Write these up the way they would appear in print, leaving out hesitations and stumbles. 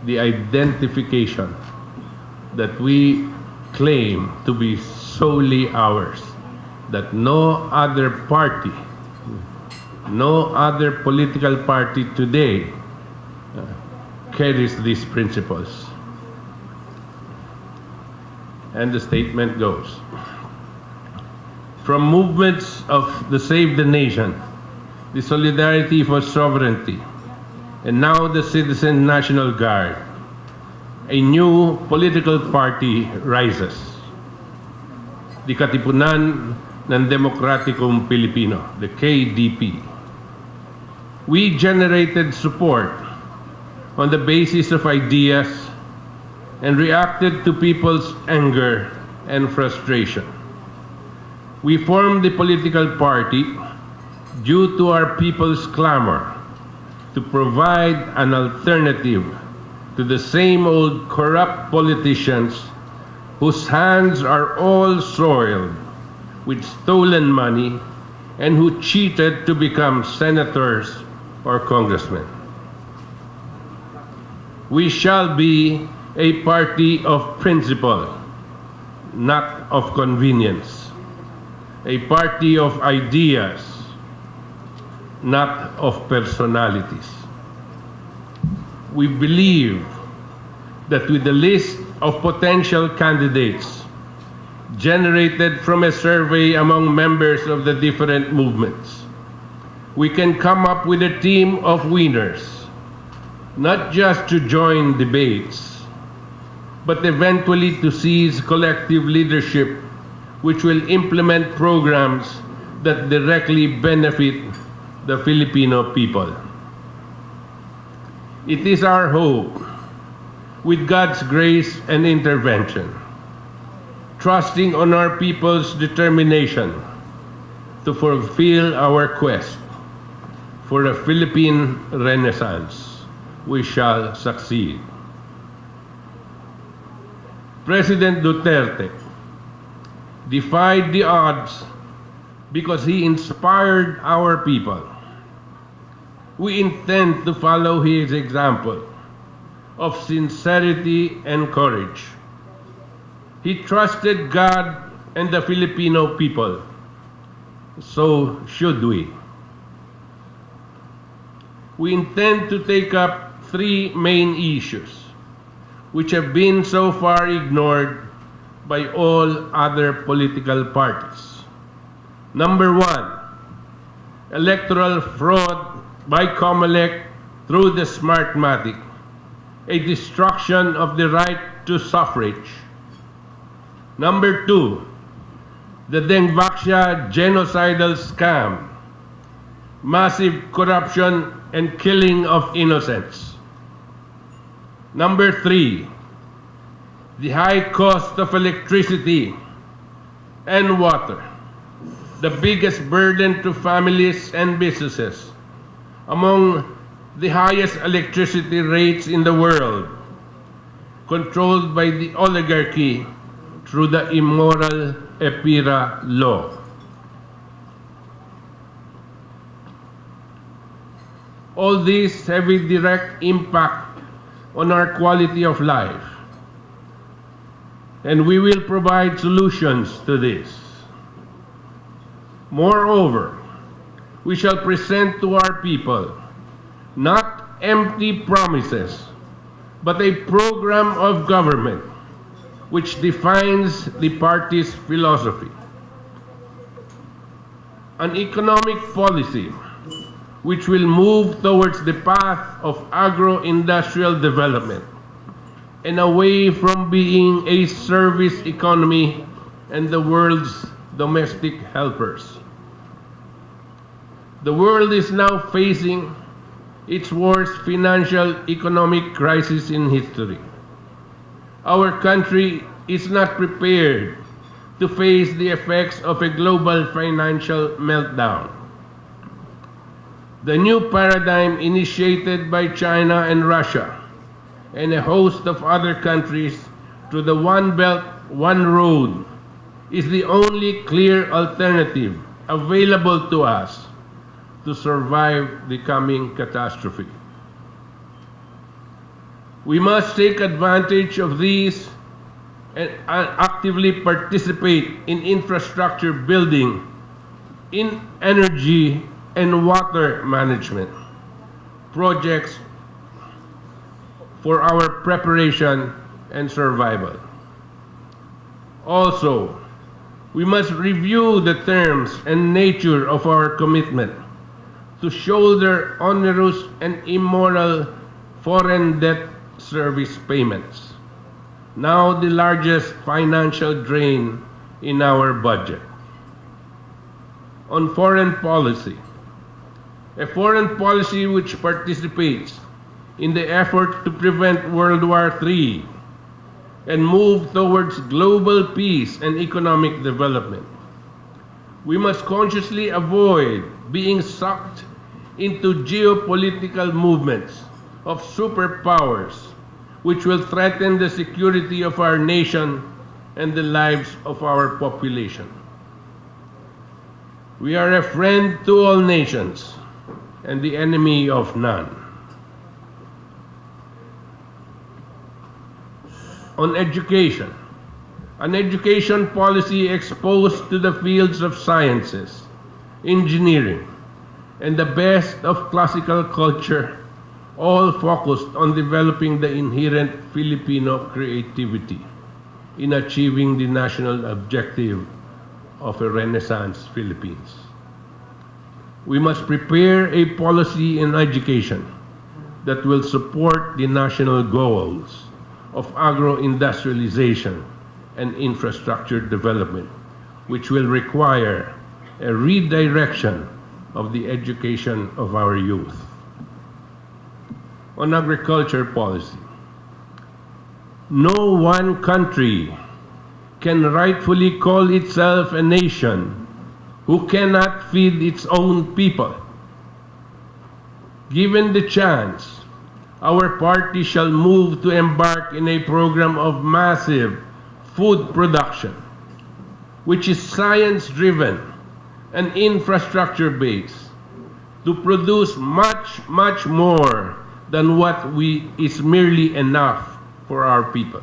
the identification that we claim to be solely ours, that no other party, no other political party today carries these principles. And the statement goes, from movements of the Save the Nation, the Solidarity for Sovereignty, and now the Citizen National Guard, a new political party rises. The Katipunan ng Demokratikong Pilipino, the KDP. We generated support on the basis of ideas and reacted to people's anger and frustration. We formed the political party due to our people's clamor to provide an alternative to the same old corrupt politicians whose hands are all soiled with stolen money and who cheated to become senators or congressmen. We shall be a party of principle, not of convenience, a party of ideas, not of personalities. We believe that with the list of potential candidates generated from a survey among members of the different movements, we can come up with a team of winners, not just to join debates, but eventually to seize collective leadership which will implement programs that directly benefit the Filipino people. It is our hope, with God's grace and intervention, trusting on our people's determination to fulfill our quest for a Philippine Renaissance, we shall succeed. President Duterte defied the odds because he inspired our people. We intend to follow his example of sincerity and courage. He trusted God and the Filipino people. So should we. We intend to take up three main issues which have been so far ignored by all other political parties. Number one, electoral fraud by COMELEC through the Smartmatic, a destruction of the right to suffrage. Number two, the Dengvaxia genocidal scam, massive corruption and killing of innocents. Number three, the high cost of electricity and water, the biggest burden to families and businesses, among the highest electricity rates in the world, controlled by the oligarchy through the immoral EPIRA law. All these have a direct impact on our quality of life, and we will provide solutions to this. Moreover, we shall present to our people not empty promises, but a program of government which defines the party's philosophy. An economic policy which will move towards the path of agro-industrial development and away from being a service economy and the world's domestic helpers. The world is now facing its worst financial economic crisis in history. Our country is not prepared to face the effects of a global financial meltdown. The new paradigm initiated by China and Russia and a host of other countries through the One Belt, One Road is the only clear alternative available to us to survive the coming catastrophe. We must take advantage of these and actively participate in infrastructure building, in energy and water management projects for our preparation and survival. Also, we must review the terms and nature of our commitment to shoulder onerous and immoral foreign debt service payments, now the largest financial drain in our budget. On foreign policy, a foreign policy which participates in the effort to prevent World War III and move towards global peace and economic development. We must consciously avoid being sucked into geopolitical movements of superpowers which will threaten the security of our nation and the lives of our population. We are a friend to all nations and the enemy of none. On education, an education policy exposed to the fields of sciences, engineering, and the best of classical culture, all focused on developing the inherent Filipino creativity in achieving the national objective of a Renaissance Philippines. We must prepare a policy in education that will support the national goals of agro-industrialization and infrastructure development, which will require a redirection of the education of our youth. On agriculture policy, no one country can rightfully call itself a nation who cannot feed its own people. Given the chance, our party shall move to embark in a program of massive food production, which is science-driven and infrastructure-based, to produce much, much more than what is merely enough for our people.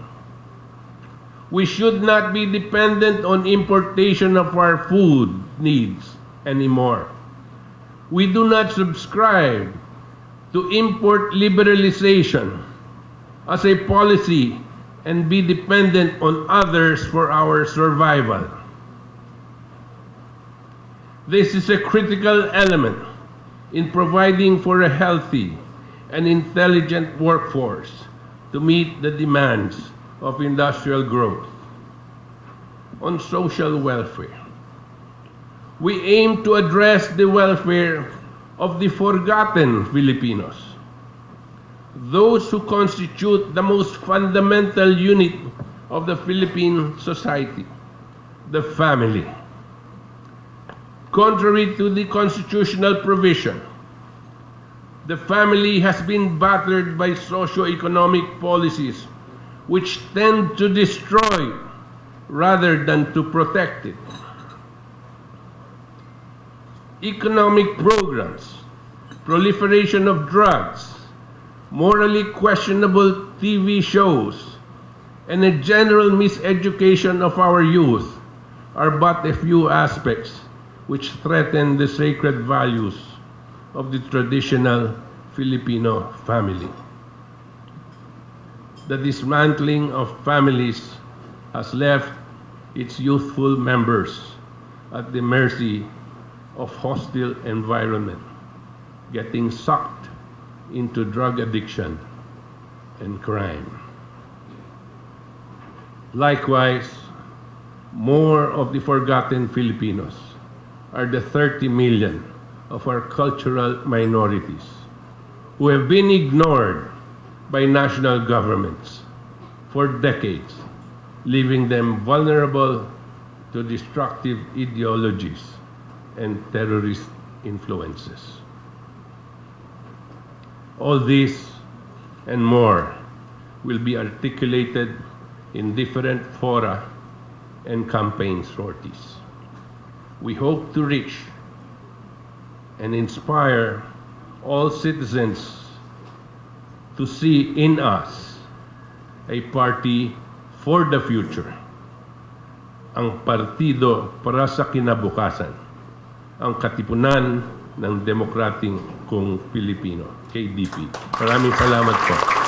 We should not be dependent on importation of our food needs anymore. We do not subscribe to import liberalization as a policy and be dependent on others for our survival. This is a critical element in providing for a healthy and intelligent workforce to meet the demands of industrial growth. On social welfare, we aim to address the welfare of the forgotten Filipinos, those who constitute the most fundamental unit of the Philippine society, the family. Contrary to the constitutional provision, the family has been battered by socio-economic policies which tend to destroy rather than to protect it. Economic programs, proliferation of drugs, morally questionable TV shows, and a general miseducation of our youth are but a few aspects which threaten the sacred values of the traditional Filipino family. The dismantling of families has left its youthful members at the mercy of hostile environment, getting sucked into drug addiction and crime. Likewise, more of the forgotten Filipinos are the 30 million of our cultural minorities who have been ignored by national governments for decades, leaving them vulnerable to destructive ideologies and terrorist influences. All this and more will be articulated in different fora and campaign sorties. We hope to reach and inspire all citizens to see in us a party for the future. Ang partido para sa kinabukasan. Ang Katipunan ng Demokratikong Pilipino, KDP. Maraming salamat po.